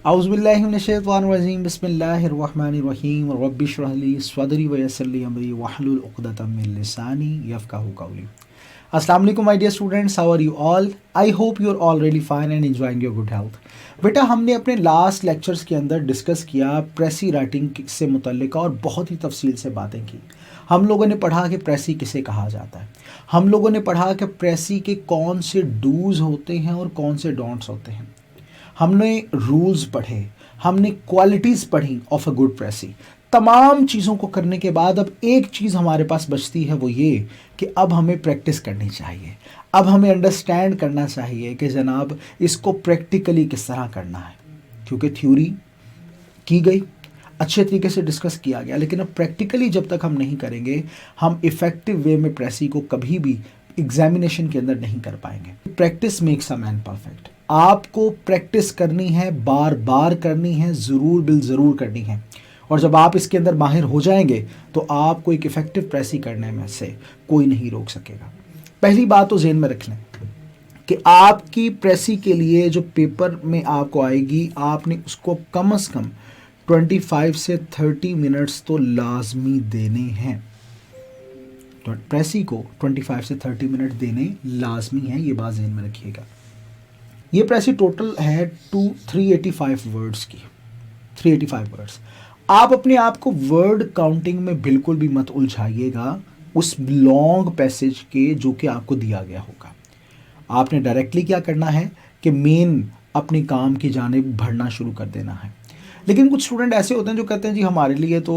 औज़ुबिल्लाहिमिनश्शैतानिर्रजीम बिस्मिल्लाहिर्रहमानिर्रहीम रब्बि इश्रह ली सदरी व यस्सिर ली अमरी वहलुल उक़दतम मिन लिसानी यफ़क़हू क़ौली। अस्सलाम वालेकुम my dear students, how are you all? I hope you are all really fine and enjoying your good health. बेटा, हमने अपने लास्ट लेक्चर्स के अंदर डिस्कस किया प्रेसी राइटिंग से मुतल्लिक और बहुत ही तफसील से बातें की। हम लोगों ने पढ़ा कि प्रेसी किसे कहा जाता है। हम लोगों ने पढ़ा कि प्रेसी के कौन से डूज होते हैं और कौन से डोंट्स होते हैं। हमने रूल्स पढ़े, हमने क्वालिटीज़ पढ़ी ऑफ अ गुड प्रेसी। तमाम चीज़ों को करने के बाद अब एक चीज़ हमारे पास बचती है, वो ये कि अब हमें प्रैक्टिस करनी चाहिए। अब हमें अंडरस्टैंड करना चाहिए कि जनाब इसको प्रैक्टिकली किस तरह करना है, क्योंकि थ्योरी की गई, अच्छे तरीके से डिस्कस किया गया, लेकिन अब प्रैक्टिकली जब तक हम नहीं करेंगे हम इफ़ेक्टिव वे में प्रेसी को कभी भी एग्जामिनेशन के अंदर नहीं कर पाएंगे। Practice makes a man perfect. आपको प्रैक्टिस करनी है, बार बार करनी है, ज़रूर बिल ज़रूर करनी है। और जब आप इसके अंदर माहिर हो जाएंगे तो आपको एक इफ़ेक्टिव प्रेसी करने में से कोई नहीं रोक सकेगा। पहली बात तो ज़हन में रख लें कि आपकी प्रेसी के लिए जो पेपर में आपको आएगी, आपने उसको कम से कम 25 से 30 मिनट्स तो लाजमी देने हैं। तो प्रेसी को 25 से 30 मिनट देने लाजमी है, ये बात ज़हन में रखिएगा। ये प्रेसी टोटल है 385 वर्ड्स की, 385 वर्ड्स। आप अपने आप को वर्ड काउंटिंग में बिल्कुल भी मत उलझाइएगा उस लॉन्ग पैसेज के जो कि आपको दिया गया होगा। आपने डायरेक्टली क्या करना है कि मेन अपने काम की जानिब बढ़ना शुरू कर देना है। लेकिन कुछ स्टूडेंट ऐसे होते हैं जो कहते हैं जी हमारे लिए तो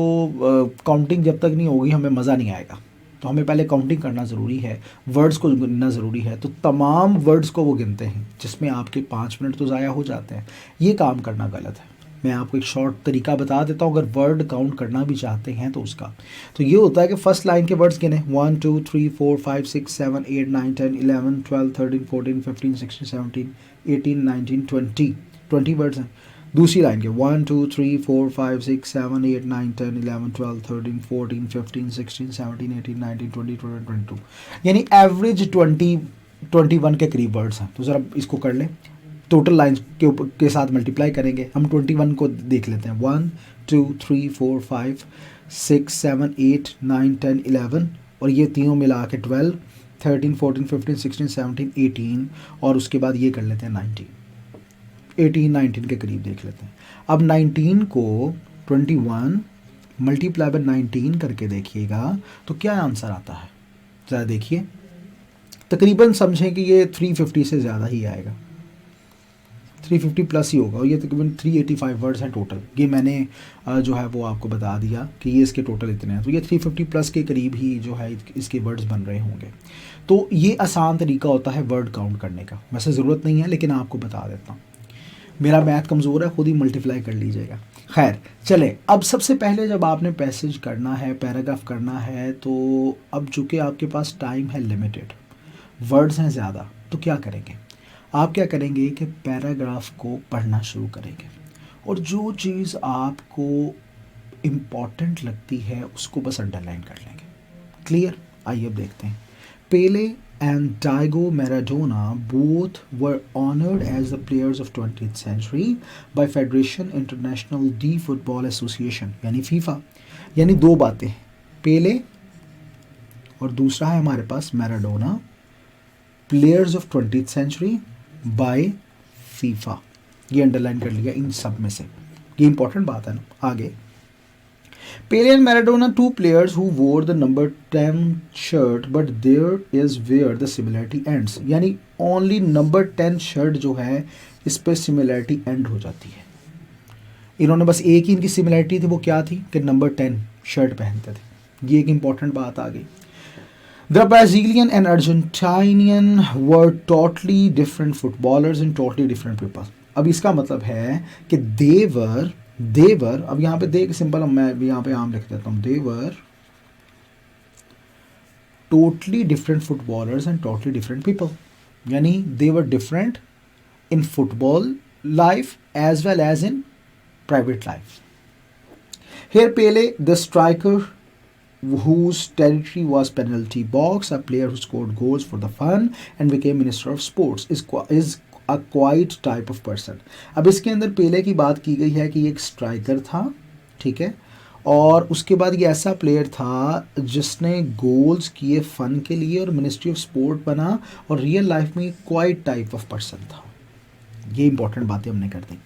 काउंटिंग जब तक नहीं होगी हमें मज़ा नहीं आएगा, तो हमें पहले काउंटिंग करना ज़रूरी है, वर्ड्स को गिनना ज़रूरी है। तो तमाम वर्ड्स को वो गिनते हैं जिसमें आपके 5 मिनट तो ज़ाया हो जाते हैं। ये काम करना गलत है। मैं आपको एक शॉर्ट तरीका बता देता हूँ, अगर वर्ड काउंट करना भी चाहते हैं तो उसका तो ये होता है कि फर्स्ट लाइन के वर्ड्स गिने 1 2 3 4 5 6 7 8 9 10 11 12 13 14 15 16 17 18 19 20 20 वर्ड्स हैं। दूसरी लाइन के 1 2 3 4 5 6 7 8 9 10 11 12 13 14 15 16 17 18 19 20 21 22, यानी एवरेज 21 के करीब वर्ड्स हैं। तो ज़रा इसको कर लें, टोटल लाइन्स के साथ मल्टीप्लाई करेंगे। हम 21 को देख लेते हैं। 1 2 3 4 5 6 7 8 9 10 11 और ये तीनों मिला के 12 13 14 15 16 17 18 और उसके बाद ये कर लेते हैं 19 के करीब देख लेते हैं। अब 19 को 21 मल्टीप्लाई बाय 19 करके देखिएगा तो क्या आंसर आता है, ज़रा देखिए। तकरीबन समझें कि ये 350 से ज़्यादा ही आएगा, 350 प्लस ही होगा। और ये तकरीबन 385 वर्ड्स हैं टोटल। ये मैंने जो है वो आपको बता दिया कि ये इसके टोटल इतने हैं, तो ये 350 प्लस के करीब ही जो है इसके वर्ड्स बन रहे होंगे। तो ये आसान तरीका होता है वर्ड काउंट करने का। वैसे ज़रूरत नहीं है लेकिन आपको बता देता हूँ, मेरा मैथ कमज़ोर है, खुद ही मल्टीप्लाई कर लीजिएगा। खैर चले, अब सबसे पहले जब आपने पैसेज करना है, पैराग्राफ करना है, तो अब चूँकि आपके पास टाइम है लिमिटेड, वर्ड्स हैं ज़्यादा, तो क्या करेंगे आप? क्या करेंगे कि पैराग्राफ को पढ़ना शुरू करेंगे और जो चीज़ आपको इम्पॉर्टेंट लगती है उसको बस अंडरलाइन कर लेंगे। क्लियर? आइए अब देखते हैं। पेले and Diego Maradona both were honored as the players of 20th century by Federation International de Football Association यानी फीफा। यानी दो बातें, पेले और दूसरा है हमारे पास Maradona, players of 20th century by FIFA. ये अंडरलाइन कर लिया इन सब में से, ये इंपॉर्टेंट बात है ना। आगे, Pele and Maradona, two players who wore the number 10 shirt, but there is where the similarity ends. यानी only number 10 शर्ट जो है इस पर सिमिलैरिटी एंड हो जाती है। इन्होंने बस एक ही इनकी सिमिलैरिटी थी, वो क्या थी कि नंबर 10 शर्ट पहनते थे। ये एक इंपॉर्टेंट बात आ गई। The Brazilian and Argentinian were totally different footballers and totally different people. अब इसका मतलब है कि देवर, अब यहाँ पे देख सिंपल, मैं यहाँ पे आम लिख देता हूँ, they were totally different footballers and totally different people. यानी they were different in football life as well as in private life. Here Pele, the striker whose territory was penalty box, a player who scored goals for the fun and became Minister of Sports, is a quiet type of person. अब इसके अंदर पेले की बात की गई है कि ये एक स्ट्राइकर था, ठीक है, और उसके बाद ये ऐसा प्लेयर था जिसने गोल्स किए फ़न के लिए और मिनिस्ट्री ऑफ स्पोर्ट बना, और रियल लाइफ में क्वाइट टाइप ऑफ पर्सन था। ये इंपॉर्टेंट बातें हमने कर दी।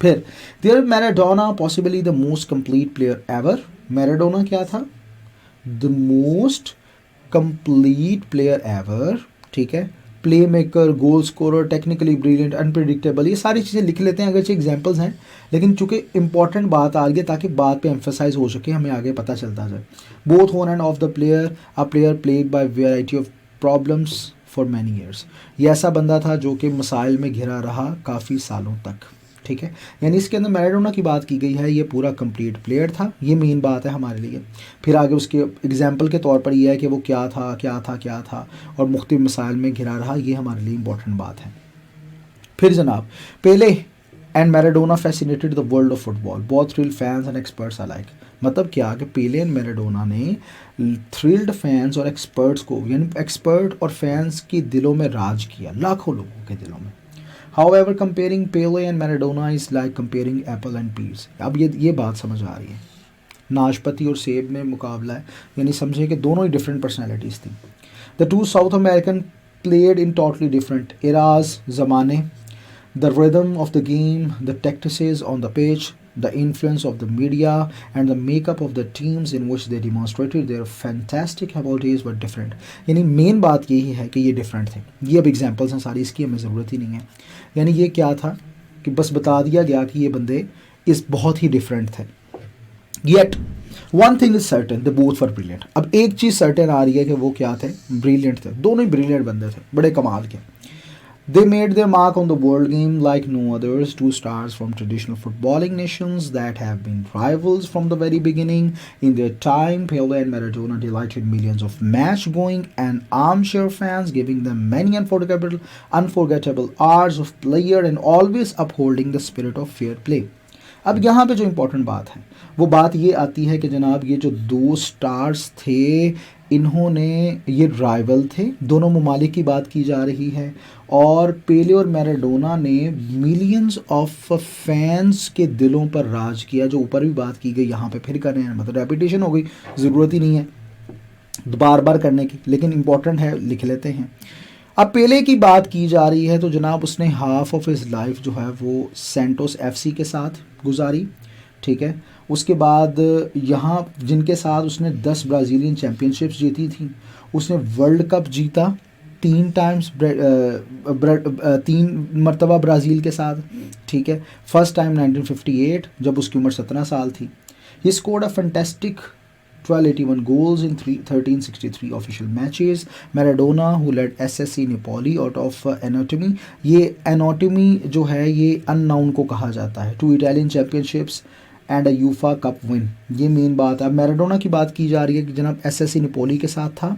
फिर there Maradona possibly the most complete player ever. Maradona क्या था? The most complete player ever, ठीक है, playmaker, goal scorer, technically brilliant, unpredictable, ये सारी चीज़ें लिख लेते हैं अगरचे एग्जांपल्स हैं, लेकिन चूंकि इंपॉर्टेंट बात आ गई ताकि बात पे एम्फेसाइज हो सके, हमें आगे पता चलता जाए। Both on end of the player, a player played by variety of problems for many years. ये ऐसा बंदा था जो कि मसाइल में घिरा रहा काफ़ी सालों तक, ठीक है। यानी इसके अंदर मैराडोना की बात की गई है, ये पूरा कंप्लीट प्लेयर था, ये मेन बात है हमारे लिए। फिर आगे उसके एग्जाम्पल के तौर पर ये है कि वो क्या था क्या था क्या था और मुख्तलिफ मसाइल में घिरा रहा, ये हमारे लिए इंपॉर्टेंट बात है। फिर जनाब, Pele and Maradona fascinated the world of football, both thrill fans and experts alike. मतलब क्या कि पेले एंड मैराडोना ने थ्रिल्ड फैंस और एक्सपर्ट्स को, यानी एक्सपर्ट और फैंस के दिलों में राज किया, लाखों लोगों के दिलों में। However, comparing Pele and Maradona is like comparing apple and pears. अब ये बात समझ आ रही है, नाशपाती और सेब में मुकाबला है, यानी समझे कि दोनों ही डिफरेंट पर्सनैलिटीज़ थी। The two South American played in totally different eras, ज़माने, the rhythm of the game, the tactics on the pitch, the influence of the media and the makeup of the teams in which they demonstrated their fantastic abilities were different. यानी main बात यही है कि ये different थे। ये अब examples हैं सारी, इसकी हमें ज़रूरत ही नहीं है। यानी ये क्या था कि बस बता दिया गया कि ये बंदे इस बहुत ही डिफरेंट थे। Yet one thing is certain, the both were brilliant. अब एक चीज़ सर्टेन आ रही है कि वो क्या थे? ब्रिलियंट थे, दोनों ही ब्रिलियंट बंदे थे, बड़े कमाल के। They made their mark on the world game like no others, two stars from traditional footballing nations that have been rivals from the very beginning. In their time, Pele and Maradona delighted millions of match-going and armchair fans, giving them many unforgettable hours of pleasure and always upholding the spirit of fair play. अब यहाँ पे जो important बात है वो बात ये आती है कि जनाब ये जो दो स्टार्स थे, इन्होंने, ये राइवल थे, दोनों ममालिक की बात की जा रही है, और पेले और मैराडोना ने मिलियंस ऑफ फैंस के दिलों पर राज किया, जो ऊपर भी बात की गई यहाँ पे फिर कर रहे हैं, मतलब रेपिटेशन हो गई, ज़रूरत ही नहीं है बार बार करने की, लेकिन इम्पॉर्टेंट है, लिख लेते हैं। अब पेले की बात की जा रही है तो जनाब उसने हाफ ऑफ हिज लाइफ जो है वो सेंटोस एफसी के साथ गुजारी, ठीक है। उसके बाद यहाँ जिनके साथ उसने 10 ब्राज़ीलियन चैम्पियनशिप्स जीती थी, उसने वर्ल्ड कप जीता 3 टाइम्स, 3 मरतबा ब्राज़ील के साथ, ठीक है। फर्स्ट टाइम 1958 जब उसकी उम्र 17 साल थी। He scored a fantastic 1281 goals in 1363 official matches. Maradona, who led SSC Napoli out of anatomy, ये anatomy जो है ये unknown को कहा जाता है, 2 Italian championships and a UEFA Cup win, ये मेन बात है। मैराडोना की बात की जा रही है कि जनाब SSC Napoli के साथ था,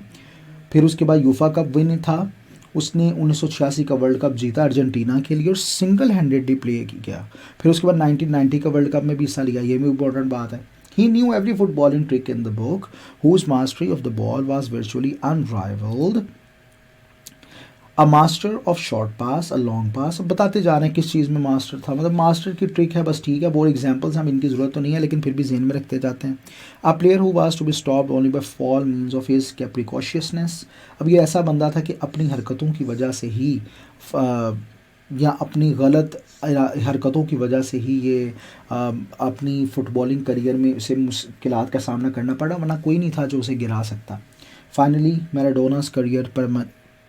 फिर उसके बाद यूफा कप विन था, उसने 1986 का वर्ल्ड कप जीता अर्जेंटीना के लिए और सिंगल हैंडेडली प्ले किया, फिर उसके बाद 1990 का वर्ल्ड कप में भी हिस्सा लिया, ये भी इंपॉर्टेंट बात है। He knew every footballing trick in the book, whose mastery of the ball was virtually unrivaled. A master of short pass, a long pass. अब बताते जा रहे हैं किस चीज़ में मास्टर था, मतलब मास्टर की ट्रिक है बस, ठीक है। वो एग्जांपल्स हम इनकी ज़रूरत तो नहीं है लेकिन फिर भी ज़हन में रखते जाते हैं। A player who was to be stopped only by fall means of his capriciousness. अब ये ऐसा बंदा था कि अपनी हरकतों की वजह से ही या अपनी गलत हरकतों की वजह से ही ये अपनी फ़ुटबॉलिंग करियर में उसे मुश्किलात का सामना करना पड़ा, वरना कोई नहीं था जो उसे गिरा सकता। Finally Maradona's career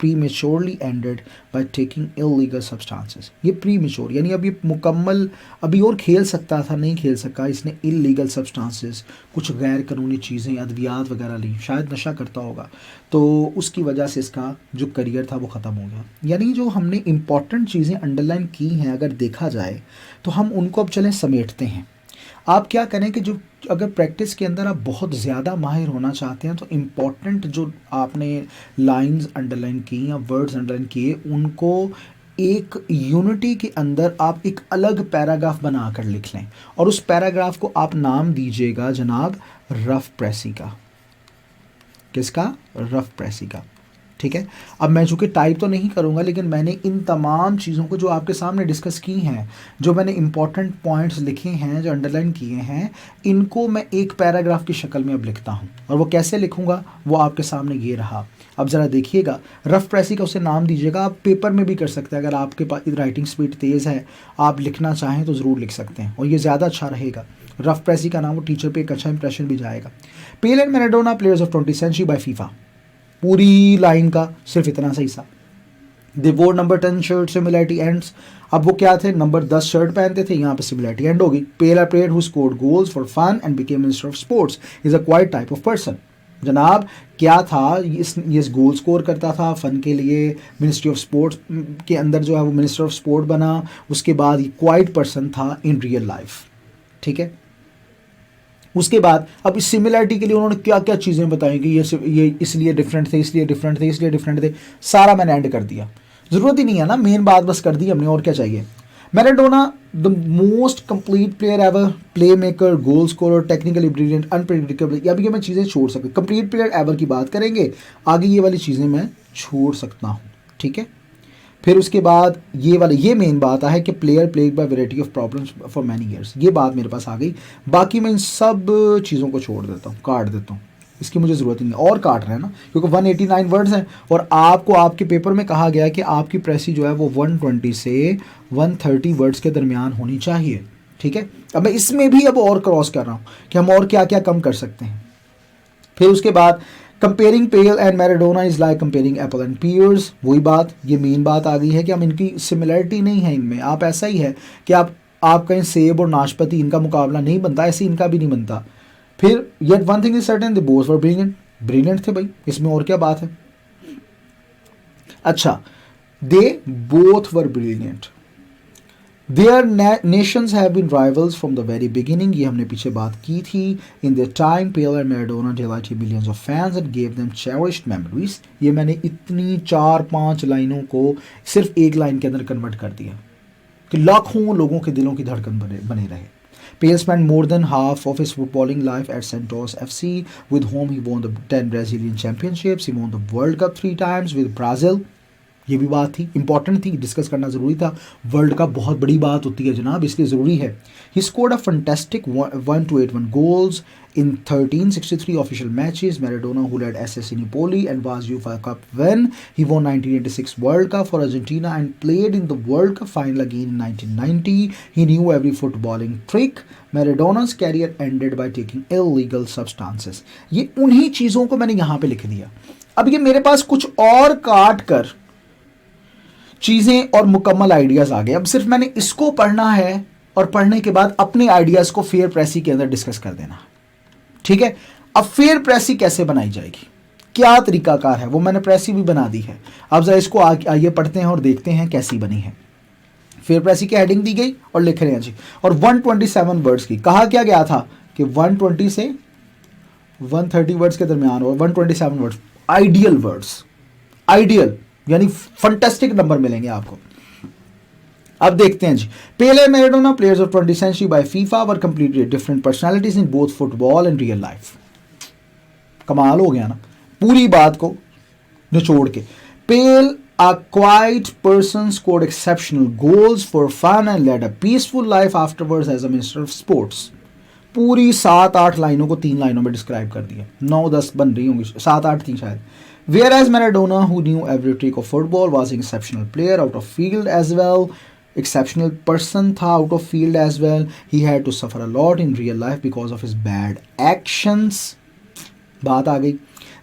prematurely ended by taking illegal substances. ये प्रीमेच्योर यानी अब ये मुकम्मल अभी और खेल सकता था, नहीं खेल सका, इसने इलीगल सब्सटेंसेस, कुछ गैर कानूनी चीज़ें, अद्वियात वगैरह ली, शायद नशा करता होगा, तो उसकी वजह से इसका जो करियर था वो ख़त्म हो गया। यानी जो हमने इम्पॉर्टेंट चीज़ें अंडरलाइन की हैं, अगर देखा जाए तो हम उनको अब चलें समेटते हैं। आप क्या करें कि जो अगर प्रैक्टिस के अंदर आप बहुत ज़्यादा माहिर होना चाहते हैं तो इम्पॉर्टेंट जो आपने लाइंस अंडरलाइन की या वर्ड्स अंडरलाइन किए, उनको एक यूनिटी के अंदर आप एक अलग पैराग्राफ बनाकर लिख लें और उस पैराग्राफ को आप नाम दीजिएगा जनाब रफ प्रेसी का। किसका? रफ प्रेसी का। ठीक है। अब मैं चूँकि टाइप तो नहीं करूँगा, लेकिन मैंने इन तमाम चीज़ों को जो आपके सामने डिस्कस की हैं, जो मैंने इंपॉर्टेंट पॉइंट्स लिखे हैं, जो अंडरलाइन किए हैं, इनको मैं एक पैराग्राफ की शक्ल में अब लिखता हूँ। और वो कैसे लिखूँगा वो आपके सामने ये रहा। अब ज़रा देखिएगा, रफ़ प्रेसी का उसे नाम दीजिएगा। आप पेपर में भी कर सकते हैं, अगर आपके पास राइटिंग स्पीड तेज़ है, आप लिखना चाहें तो ज़रूर लिख सकते हैं, और ये ज़्यादा अच्छा रहेगा। रफ़ प्रेसी का नाम, वो टीचर पे एक अच्छा इंप्रेशन भी जाएगा। Pele and Maradona players of 20th century by FIFA, पूरी लाइन का सिर्फ इतना सा हिस्सा। दे वोर नंबर 10 शर्ट, सिमिलैरिटी एंड्स। अब वो क्या थे, नंबर 10 शर्ट पहनते थे, यहाँ पे सिमिलैरिटी एंड होगी। Pele player who scored goals for fun and became minister of sports is a quiet type of person. जनाब क्या था, ये गोल स्कोर करता था फन के लिए, मिनिस्ट्री ऑफ स्पोर्ट्स के अंदर जो है वो मिनिस्टर ऑफ स्पोर्ट बना। उसके बाद ये क्वाइट पर्सन था इन रियल लाइफ, ठीक है। उसके बाद अब इस सिमिलैरिटी के लिए उन्होंने क्या क्या चीज़ें बताई कि ये इसलिए डिफरेंट थे, इसलिए डिफरेंट थे, इसलिए डिफरेंट थे, सारा मैंने एंड कर दिया। ज़रूरत ही नहीं है ना, मेन बात बस कर दी हमने, और क्या चाहिए। Maradona the most complete player ever, play maker, goal scorer, technically brilliant, unpredictable. अब ये मैं चीज़ें छोड़ सकता, कंप्लीट प्लेयर एवर की बात करेंगे, आगे ये वाली चीज़ें मैं छोड़ सकता हूँ, ठीक है। फिर उसके बाद ये मेन बात है कि player plague by variety of problems for many years, ये बात मेरे पास आ गई। बाकी मैं इन सब चीज़ों को छोड़ देता हूँ, काट देता हूँ, इसकी मुझे ज़रूरत नहीं है। और काट रहे हैं ना, क्योंकि 189 वर्ड्स हैं, और आपको आपके पेपर में कहा गया है कि आपकी प्रेसी जो है वो 120 से 130 वर्ड्स के दरमियान होनी चाहिए, ठीक है। अब मैं इसमें भी अब और क्रॉस कर रहा हूँ कि हम और क्या क्या कम कर सकते हैं। फिर उसके बाद comparing Pele and Maradona is like comparing apple and pears, वही बात, ये मेन बात आ गई है कि हम इनकी सिमिलरिटी नहीं है इनमें। आप ऐसा ही है कि आप कहीं सेब और नाशपाती, इनका मुकाबला नहीं बनता, ऐसे इनका भी नहीं बनता। फिर yet one thing is certain, the both were brilliant, brilliant थे भाई, इसमें और क्या बात है। अच्छा, they both were brilliant, their nations have been rivals from the very beginning, ये हमने पीछे बात की थी। In their time Pele and Maradona delighted millions of fans and gave them cherished memories. ये मैंने इतनी 4-5 लाइनों को सिर्फ एक लाइन के अंदर कन्वर्ट कर दिया कि लाखों लोगों के दिलों की धड़कन बने रहे। Pale spent more than half of his footballing life at Santos FC, with whom he won the 10 Brazilian championships. He won the World Cup 3 times with Brazil. ये भी बात थी, इंपॉर्टेंट थी, डिस्कस करना ज़रूरी था। वर्ल्ड कप बहुत बड़ी बात होती है जनाब, इसलिए ज़रूरी है। He scored a fantastic 1281 goals in 1363 official matches. Maradona, who led SS Napoli and was UEFA Cup win. He won 1986 World Cup for Argentina and played in the World Cup final again in 1990. He knew every footballing trick. Maradona's career ended by taking illegal substances. ये उन्हीं चीज़ों को मैंने यहाँ पे लिख दिया। अब ये मेरे पास कुछ और काट कर चीज़ें और मुकम्मल आइडियाज़ आ गए। अब सिर्फ मैंने इसको पढ़ना है, और पढ़ने के बाद अपने आइडियाज़ को फेयर प्रेसी के अंदर डिस्कस कर देना, ठीक है। अब फेयर प्रेसी कैसे बनाई जाएगी, क्या तरीकाकार है, वो मैंने प्रेसी भी बना दी है। अब जरा इसको आइए पढ़ते हैं और देखते हैं कैसी बनी है। फेयर प्रेसी की हेडिंग दी गई और लिख रहे हैं जी, और 127 वर्ड्स की। कहा क्या गया था कि 120 से 130 वर्ड्स के दरमियान, और 127 वर्ड्स आइडियल वर्ड्स, आइडियल यानी फंटेस्टिक नंबर मिलेंगे आपको। अब देखते हैं जी, Pele Maradona players of 20th century by FIFA were completely different personalities in both football and real life. कमाल हो गया ना, पूरी बात को निचोड़ के। पेल a quiet person scored exceptional goals for fun and led a peaceful life afterwards as a minister of sports। पूरी 7-8 लाइनों को 3 लाइनों में डिस्क्राइब कर दिया, 9-10 बन रही होंगी, 7-8 थी शायद। Whereas Maradona, who knew every trick of football, was an exceptional player out of field as well, exceptional person था out of field as well. He had to suffer a lot in real life because of his bad actions। बात आ गई।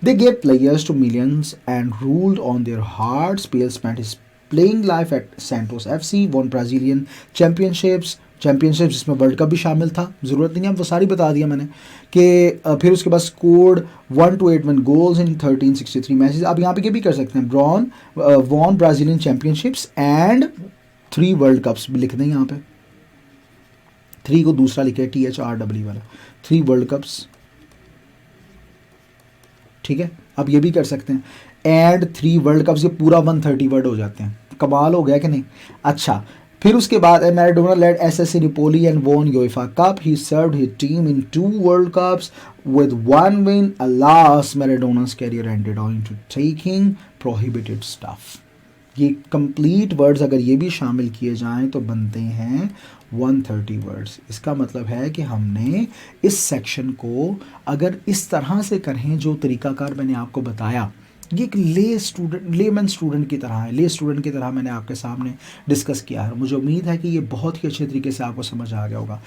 They gave players to millions and ruled on their hearts. Pele spent his playing life at Santos FC, won Brazilian championships जिसमें world cup भी शामिल था, ज़रूरत नहीं है, वो सारी बता दिया मैंने। कि फिर उसके बाद स्कोर्ड 1281 गोल्स इन 1363 मैचेस। अब यहाँ पे ये भी कर सकते हैं, won Brazilian championships and 3 world cups भी लिख दें यहाँ पे। 3 को दूसरा लिखे THRW वाला, 3 वर्ल्ड कप्स, ठीक है। अब ये भी कर सकते हैं, एंड 3 वर्ल्ड कप्स, ये पूरा 130 वर्ड हो जाते हैं। कमाल हो गया कि नहीं। अच्छा, फिर उसके बाद Maradona led SSC Napoli and won UEFA cup. He served his team in 2 world cups with one win. Alas, Maradona's career ended owing to taking prohibited stuff. ये कंप्लीट वर्ड्स अगर ये भी शामिल किए जाएं तो बनते हैं 130 वर्ड्स. इसका मतलब है कि हमने इस सेक्शन को अगर इस तरह से करें जो तरीकाकार मैंने आपको बताया, ये एक लेमन स्टूडेंट की तरह है, ले स्टूडेंट की तरह मैंने आपके सामने डिस्कस किया है. मुझे उम्मीद है कि ये बहुत ही अच्छे तरीके से आपको समझ आ गया होगा.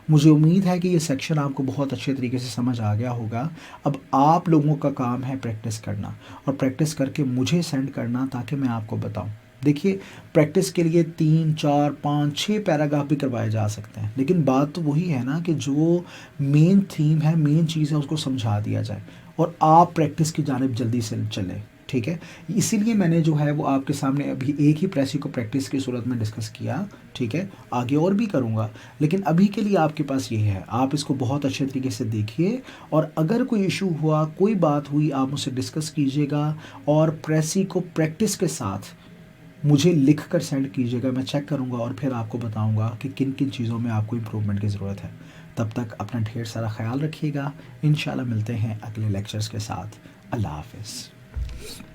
मुझे उम्मीद है कि ये सेक्शन आपको बहुत अच्छे तरीके से समझ आ गया होगा. अब आप लोगों का काम है प्रैक्टिस करना, और प्रैक्टिस करके मुझे सेंड करना ताकि मैं आपको बताऊं. देखिए, प्रैक्टिस के लिए 3, 4, 5, 6 पैराग्राफ भी करवाए जा सकते हैं, लेकिन बात तो वही है ना कि जो मेन थीम है, मेन चीज़ है, उसको समझा दिया जाए और आप प्रैक्टिस की जानिब जल्दी से चलें. ठीक है, इसीलिए मैंने जो है वो आपके सामने अभी एक ही प्रेसी को प्रैक्टिस की सूरत में डिस्कस किया. ठीक है, आगे और भी करूँगा, लेकिन अभी के लिए आपके पास ये है. आप इसको बहुत अच्छे तरीके से देखिए, और अगर कोई इशू हुआ, कोई बात हुई, आप मुझसे डिस्कस कीजिएगा, और प्रेसी को प्रैक्टिस के साथ मुझे लिख कर सेंड कीजिएगा. मैं चेक करूँगा और फिर आपको बताऊँगा कि किन किन चीज़ों में आपको इम्प्रूवमेंट की ज़रूरत है. तब तक अपना ढेर सारा ख्याल रखिएगा. इंशाल्लाह मिलते हैं अगले लेक्चर्स के साथ. अल्लाह हाफ़िज़.